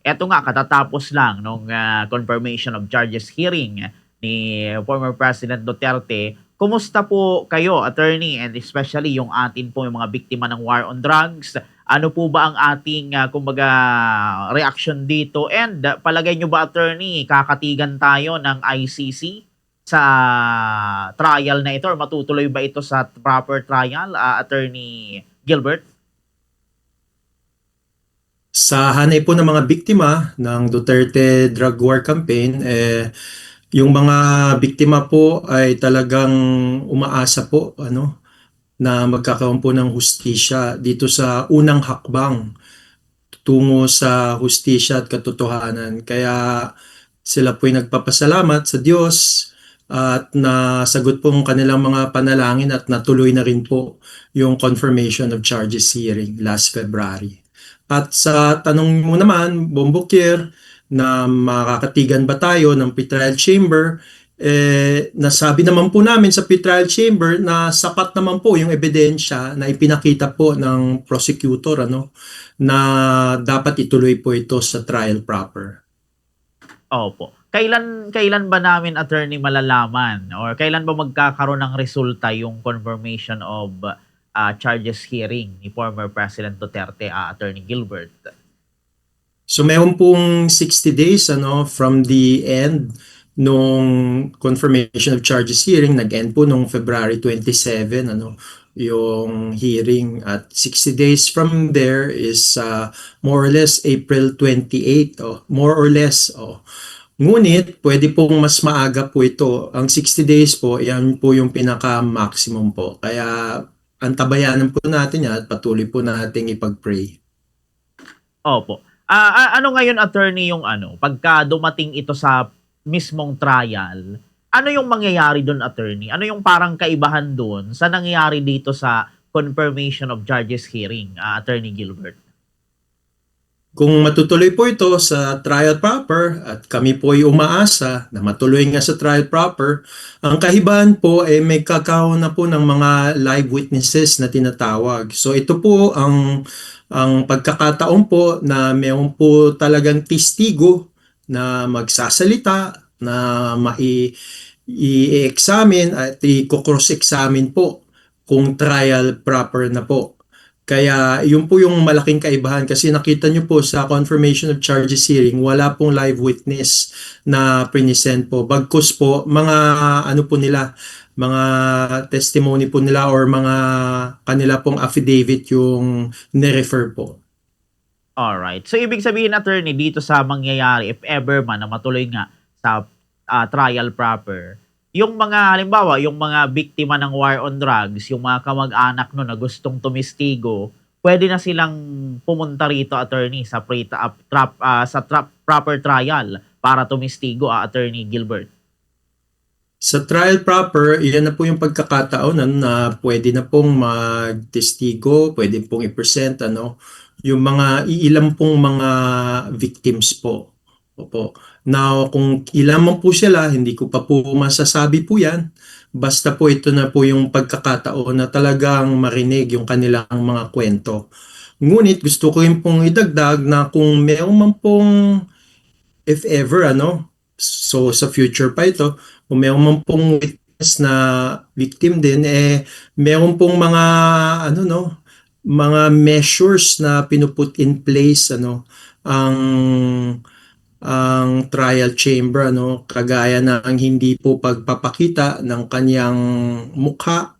eto nga katatapos lang nung confirmation of charges hearing ni former President Duterte. Kumusta po kayo, attorney, and especially yung atin po yung mga biktima ng war on drugs? Ano po ba ang ating kumbaga reaction dito? And palagay nyo ba, attorney, kakatigan tayo ng ICC sa trial na ito or matutuloy ba ito sa proper trial, attorney Gilbert? Sa hanay po ng mga biktima ng Duterte Drug War Campaign, yung mga biktima po ay talagang umaasa po na magkakaroon po ng hustisya dito sa unang hakbang tungo sa hustisya at katotohanan. Kaya sila po ay nagpapasalamat sa Diyos at nasagot po ang kanilang mga panalangin at natuloy na rin po yung confirmation of charges hearing last February. At sa tanong mo naman, Bombokir, na makakatigan ba tayo ng pretrial chamber, nasabi naman po namin sa pretrial chamber na sapat naman po yung ebidensya na ipinakita po ng prosecutor na dapat ituloy po ito sa trial proper. Opo. Kailan ba namin, attorney, malalaman or kailan ba magkakaroon ng resulta yung confirmation of charges hearing ni former President Duterte, attorney Gilbert? So mayroon pong 60 days from the end nung confirmation of charges hearing, nag-end po nung February 27 yung hearing, at 60 days from there is more or less April 28, more or less. Ngunit pwede pong mas maaga po ito. Ang 60 days po, yan po yung pinaka-maximum po. Kaya antabayanan po natin yan at patuloy po nating ipag-pray. Opo. Ano ngayon, attorney, yung pagka dumating ito sa mismong trial, ano yung mangyayari doon, attorney? Ano yung parang kaibahan doon sa nangyayari dito sa confirmation of charges hearing, attorney Gilbert? Kung matutuloy po ito sa trial proper at kami po ay umaasa na matuloy nga sa trial proper, ang kahibahan po ay may kakaroon na po ng mga live witnesses na tinatawag. So ito po ang pagkakataon po na mayroon po talagang testigo na magsasalita, na i-examine at i-cross-examine po kung trial proper na po. Kaya yun po yung malaking kaibahan, kasi nakita nyo po sa confirmation of charges hearing, wala pong live witness na present po. Bagkus po, mga po nila, mga testimony po nila or mga kanila pong affidavit yung nirefer po. Alright. So, ibig sabihin, attorney, dito sa mangyayari, if ever man na matuloy nga sa trial proper, yung mga, halimbawa, yung mga biktima ng war on drugs, yung mga kamag-anak no na gustong tumistigo, pwede na silang pumunta rito, attorney, sa proper trial para tumistigo, attorney Gilbert. Sa trial proper, iyan na po yung pagkakataon na pwede na pong magtestigo, pwede pong i-present yung mga iilan pong mga victims po. Opo. Now, kung ilan man po sila, hindi ko pa po masasabi po yan. Basta po ito na po yung pagkakataon na talagang marinig yung kanilang mga kwento. Ngunit gusto ko rin pong idagdag na kung meron man pong, if ever so sa future pa ito, kung meron man pong witness na victim din, meron pong mga mga measures na pinuput in place ang trial chamber kagaya ng hindi po pagpapakita ng kanyang mukha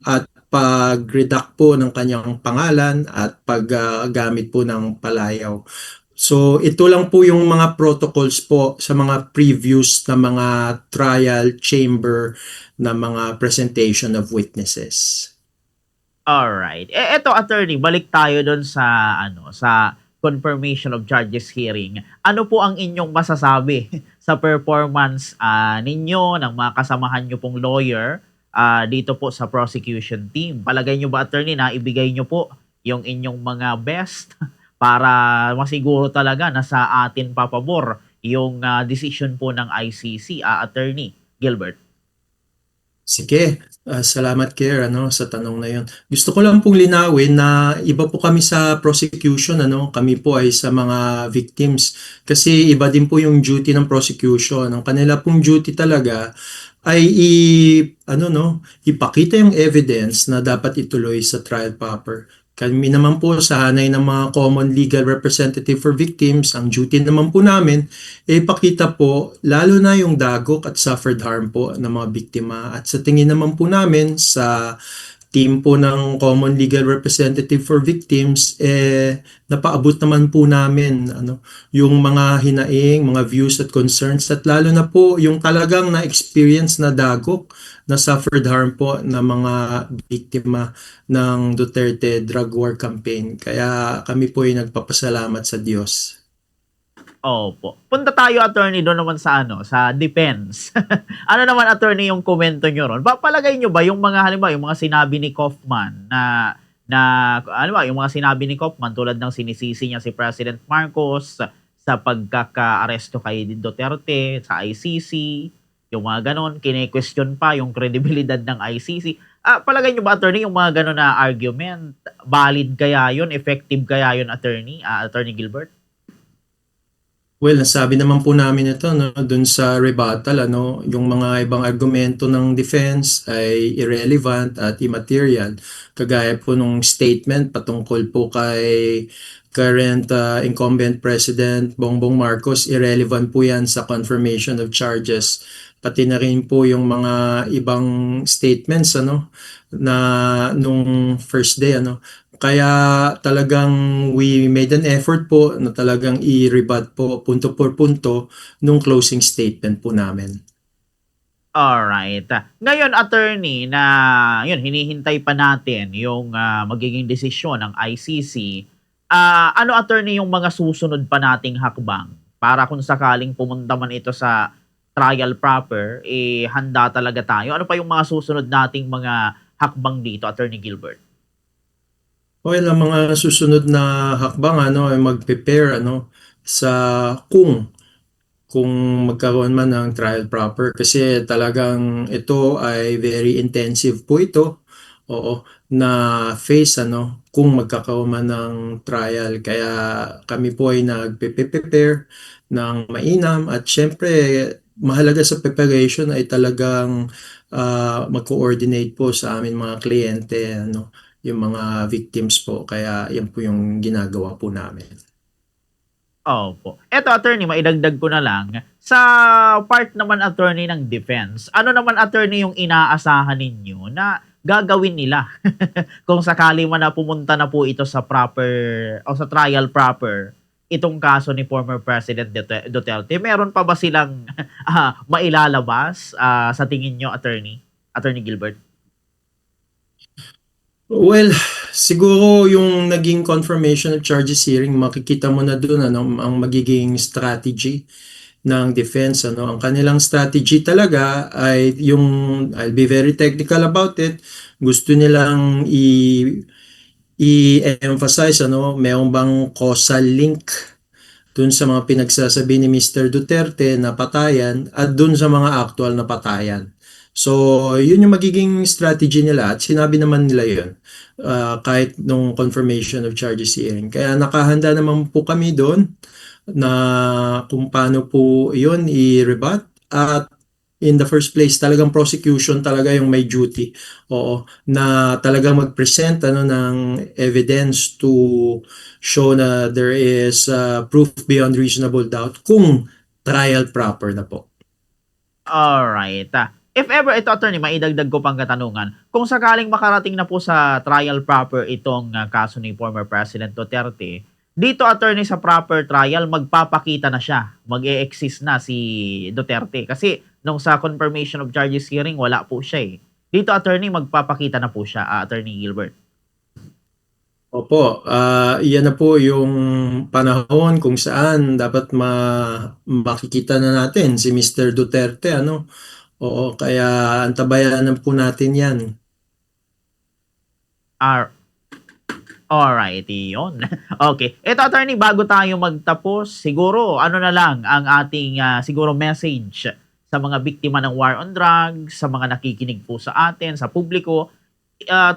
at pag-redact po ng kanyang pangalan at paggamit po ng palayaw. So ito lang po yung mga protocols po sa mga previous na mga trial chamber na mga presentation of witnesses. Alright. Eto, attorney, balik tayo doon sa sa confirmation of charges hearing. Ano po ang inyong masasabi sa performance ninyo ng mga kasamahan nyo pong lawyer dito po sa prosecution team? Palagay nyo ba, attorney, na ibigay nyo po yung inyong mga best para masiguro talaga na sa atin papabor yung decision po ng ICC, attorney Gilbert? Sige, salamat Kier sa tanong na 'yon. Gusto ko lang pong linawin na iba po kami sa prosecution kami po ay sa mga victims. Kasi iba din po yung duty ng prosecution. Ang kanila pong duty talaga ay ipakita yung evidence na dapat ituloy sa trial proper. Kami naman po sa hanay ng mga common legal representative for victims, ang duty naman po namin ipakita po lalo na yung dagok at suffered harm po ng mga biktima. At sa tingin naman po namin sa team po ng Common Legal Representative for Victims, napaabot naman po namin yung mga hinaing, mga views at concerns at lalo na po yung talagang na-experience na dagok na suffered harm po ng mga biktima ng Duterte drug war campaign. Kaya kami po ay nagpapasalamat sa Diyos. Opo. Punta tayo, attorney, doon naman sa sa defense. Ano naman, attorney, yung komento nyo ron? Palagay nyo ba yung mga, halimbawa, yung mga sinabi ni Kaufman yung mga sinabi ni Kaufman tulad ng sinisisi niya si President Marcos sa pagkaka-aresto kay Duterte sa ICC, yung mga ganon, kine-question pa yung kredibilidad ng ICC. Palagay nyo ba, attorney, yung mga ganon na argument, valid kaya yun, effective kaya yun, attorney, Attorney Gilbert? Well, nasabi naman po namin ito dun sa rebuttal, yung mga ibang argumento ng defense ay irrelevant at immaterial. Kagaya po nung statement patungkol po kay current incumbent President Bongbong Marcos, irrelevant po yan sa confirmation of charges. Pati na rin po yung mga ibang statements na nung first day kaya talagang we made an effort po na talagang i-rebut po punto por punto nung closing statement po namin. Alright. Ngayon, attorney, na yun, hinihintay pa natin yung magiging desisyon ng ICC. Ano, attorney, yung mga susunod pa nating hakbang para kung sakaling pumunta man ito sa trial proper, handa talaga tayo. Ano pa yung mga susunod nating mga hakbang dito, Attorney Gilbert? Well, ang mga susunod na hakbang ay mag-prepare sa kung magkaroon man ng trial proper kasi talagang ito ay very intensive po ito. Oo, na face kung magkakaroon man ng trial. Kaya kami po ay nagpe-prepare ng mainam at syempre mahalaga sa preparation ay talagang mag-coordinate po sa amin mga kliyente yung mga victims po. Kaya yan po yung ginagawa po namin. Opo. Eto, attorney, maidagdag ko na lang. Sa part naman, attorney, ng defense, ano naman, attorney, yung inaasahan ninyo na gagawin nila kung sakali man na pumunta na po ito sa proper o sa trial proper itong kaso ni former President Duterte? Meron pa ba silang mailalabas sa tingin nyo, Attorney Gilbert? Well, siguro yung naging confirmation of charges hearing, makikita mo na doon ang magiging strategy ng defense. Ang kanilang strategy talaga ay yung, I'll be very technical about it, gusto nilang i-emphasize mayroong bang causal link dun sa mga pinagsasabi ni Mr. Duterte na patayan at dun sa mga actual na patayan. So, yun yung magiging strategy nila at sinabi naman nila yun kahit nung confirmation of charges hearing. Kaya nakahanda naman po kami doon na kung paano po yun i-rebut at in the first place talagang prosecution talaga yung may duty. Oo, na talagang mag-present ng evidence to show na there is proof beyond reasonable doubt kung trial proper na po. Alright. If ever ito, attorney, maidagdag ko pang katanungan, kung sakaling makarating na po sa trial proper itong kaso ni former President Duterte, dito, attorney, sa proper trial, magpapakita na siya, mag-e-exist na si Duterte. Kasi nung sa confirmation of charges hearing, wala po siya eh. Dito, attorney, magpapakita na po siya, Attorney Gilbert. Opo, iyan na po yung panahon kung saan dapat makikita na natin si Mr. Duterte Oo, kaya antabayanan po natin 'yan. R Alrighty, yun. Okay. Ito, attorney, bago tayo magtapos, siguro, ano na lang ang ating siguro message sa mga biktima ng war on drugs, sa mga nakikinig po sa atin, sa publiko,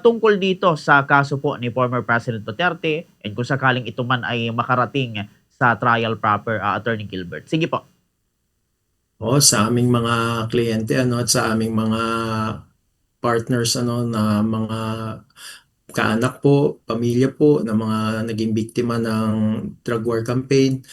tungkol dito sa kaso po ni former President Duterte and kung sakaling ito man ay makarating sa trial proper, Attorney Gilbert. Sige po. O sa aming mga kliyente ano at sa aming mga partners ano na mga kaanak po, pamilya po na mga naging biktima ng drug war campaign,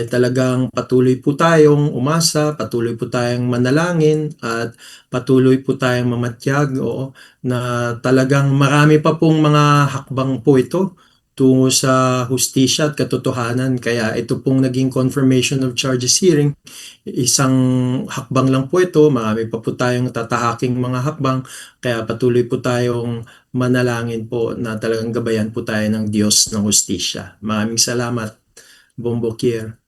talagang patuloy po tayong umasa, patuloy po tayong manalangin at patuloy po tayong mamatiyag na talagang marami pa pong mga hakbang po ito tungo sa hustisya at katotohanan. Kaya ito pong naging confirmation of charges hearing, isang hakbang lang po ito, marami pa po tayong tatahaking mga hakbang, kaya patuloy po tayong manalangin po na talagang gabayan po tayo ng Diyos ng hustisya. Maraming salamat, Bombo Kier.